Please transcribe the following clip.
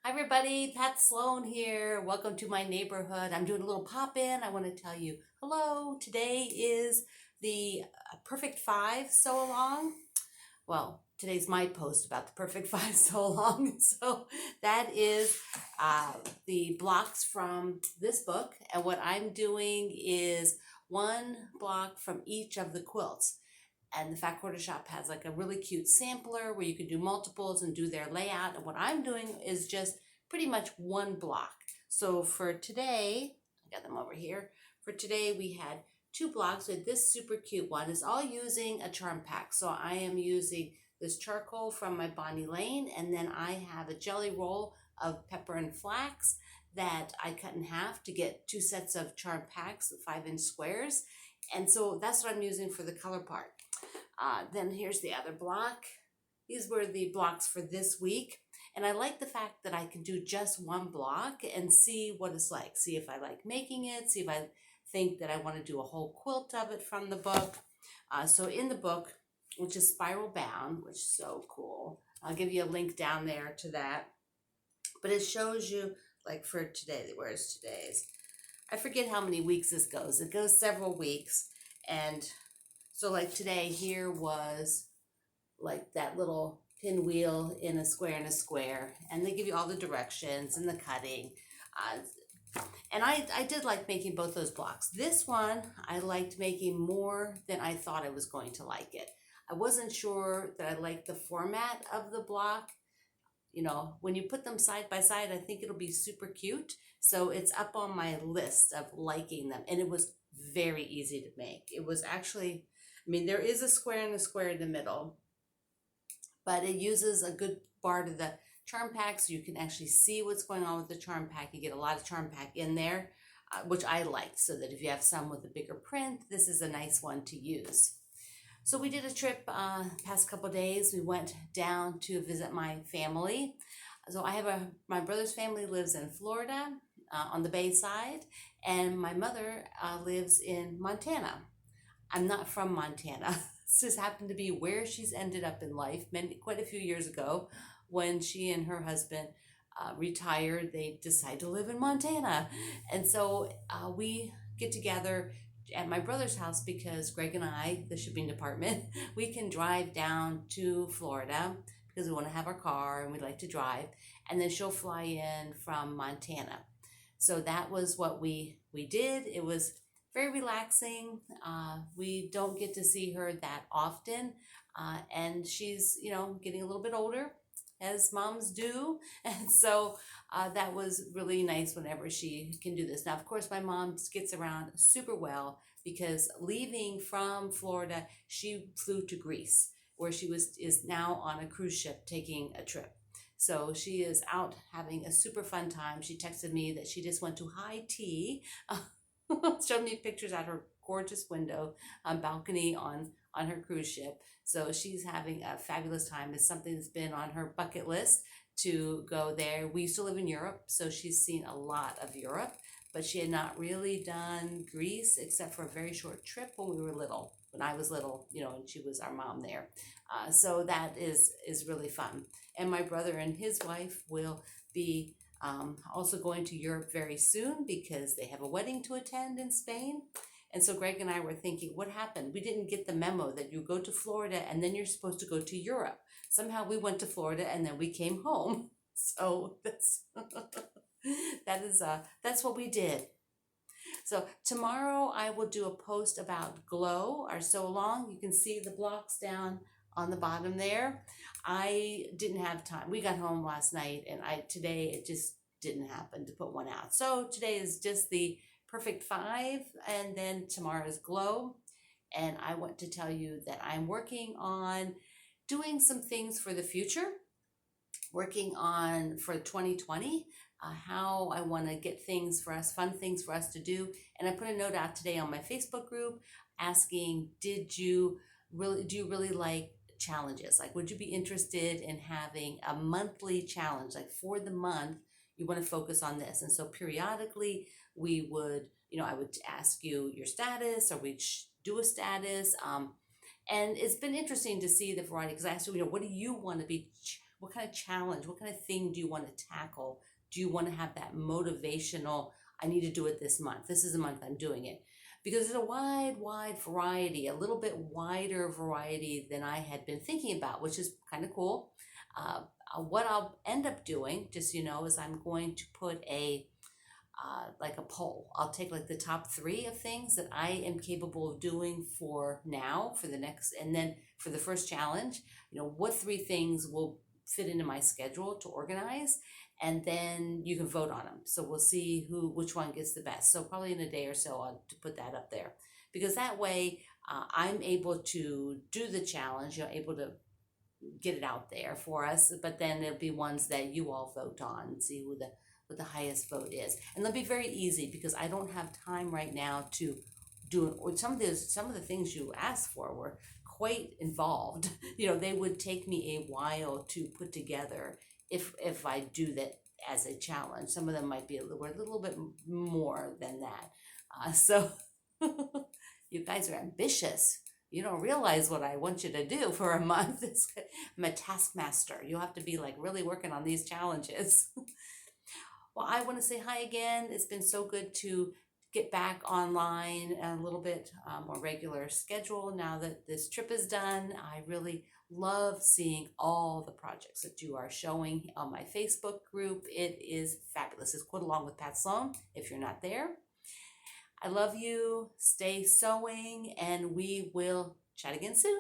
Hi everybody, Pat Sloan here. Welcome to my neighborhood. I'm doing a little pop-in. I want to tell you hello. Today is the perfect five so along. Well, today's my post about the perfect five so long. So that is the blocks from this book. And what I'm doing is one block from each of the quilts. And the Fat Quarter Shop has like a really cute sampler where you can do multiples and do their layout. And what I'm doing is just pretty much one block. So for today, I got them over here. For today, we had two blocks with this super cute one. It's all using a charm pack. So I am using this charcoal from my Bonnie Lane, and then I have a jelly roll of pepper and flax that I cut in half to get two sets of charm packs, 5-inch squares. And so that's what I'm using for the color part. Then here's the other block. These were the blocks for this week. And I like the fact that I can do just one block and see what it's like. See if I like making it, see if I think that I want to do a whole quilt of it from the book. So in the book, which is spiral bound, which is so cool. I'll give you a link down there to that. But it shows you, like for today, where's today's? I forget how many weeks this goes. It goes several weeks. And so like today here was like that little pinwheel in a square, and they give you all the directions and the cutting. And I did like making both those blocks. This one I liked making more than I thought I was going to like it. I wasn't sure that I liked the format of the block. You know, when you put them side by side, I think it'll be super cute. So it's up on my list of liking them. And it was very easy to make. It was actually, I mean, there is a square and a square in the middle, but it uses a good part of the charm pack so you can actually see what's going on with the charm pack. You get a lot of charm pack in there, which I like, so that if you have some with a bigger print, this is a nice one to use. So we did a trip past couple days. We went down to visit my family. So I have my brother's family lives in Florida on the Bay side, and my mother lives in Montana. I'm not from Montana. This just happened to be where she's ended up in life quite a few years ago. When she and her husband retired, they decided to live in Montana. And so we get together at my brother's house because Greg and I, the shipping department, we can drive down to Florida because we want to have our car and we like to drive. And then she'll fly in from Montana. So that was what we did. It was very relaxing. We don't get to see her that often. And she's, getting a little bit older, as moms do. And so that was really nice whenever she can do this. Now, of course, my mom gets around super well because leaving from Florida, she flew to Greece, where she is now on a cruise ship taking a trip. So she is out having a super fun time. She texted me that she just went to high tea. Showed me pictures at her gorgeous window balcony on her cruise ship. So she's having a fabulous time. It's something that's been on her bucket list to go there. We used to live in Europe, so she's seen a lot of Europe, but she had not really done Greece except for a very short trip when we were little. When I was little, and she was our mom there. So that is really fun. And my brother and his wife will be also going to Europe very soon because they have a wedding to attend in Spain. And so Greg and I were thinking, what happened? We didn't get the memo that you go to Florida and then you're supposed to go to Europe. Somehow we went to Florida and then we came home. So that's what we did. So tomorrow I will do a post about glow or so long. You can see the blocks down on the bottom there. I didn't have time. We got home last night and today it just didn't happen to put one out. So today is just the perfect five, and then tomorrow's glow. And I want to tell you that I'm working on doing some things for the future, working on for 2020, how I want to get things for us, fun things for us to do. And I put a note out today on my Facebook group asking, do you really like challenges? Like, would you be interested in having a monthly challenge? Like for the month, you want to focus on this. And so periodically we would, I would ask you your status, or we'd do a status. And it's been interesting to see the variety, because I asked you, what do you want to be What kind of challenge, what kind of thing do you want to tackle? Do you want to have that motivational, I need to do it this month. This is the month I'm doing it. Because there's a wide variety, a little bit wider variety than I had been thinking about, which is kind of cool. What I'll end up doing, just so you know, is I'm going to put like a poll. I'll take like the top 3 of things that I am capable of doing for now, for the next, and then for the first challenge, what 3 things will fit into my schedule to organize, and then you can vote on them. So we'll see which one gets the best. So probably in a day or so, I'll to put that up there, because that way I'm able to do the challenge, able to get it out there for us, but then there'll be ones that you all vote on, see what the highest vote is. And they'll be very easy because I don't have time right now to do some of the things you asked for were quite involved. They would take me a while to put together if I do that as a challenge. Some of them might be a little bit more than that. So you guys are ambitious. You don't realize what I want you to do for a month. I'm a taskmaster. You have to be like really working on these challenges. Well, I want to say hi again. It's been so good to get back online and a little bit more regular schedule now that this trip is done. I really love seeing all the projects that you are showing on my Facebook group. It is fabulous. It's Quote Along with Pat Sloan if you're not there. I love you. Stay sewing, and we will chat again soon.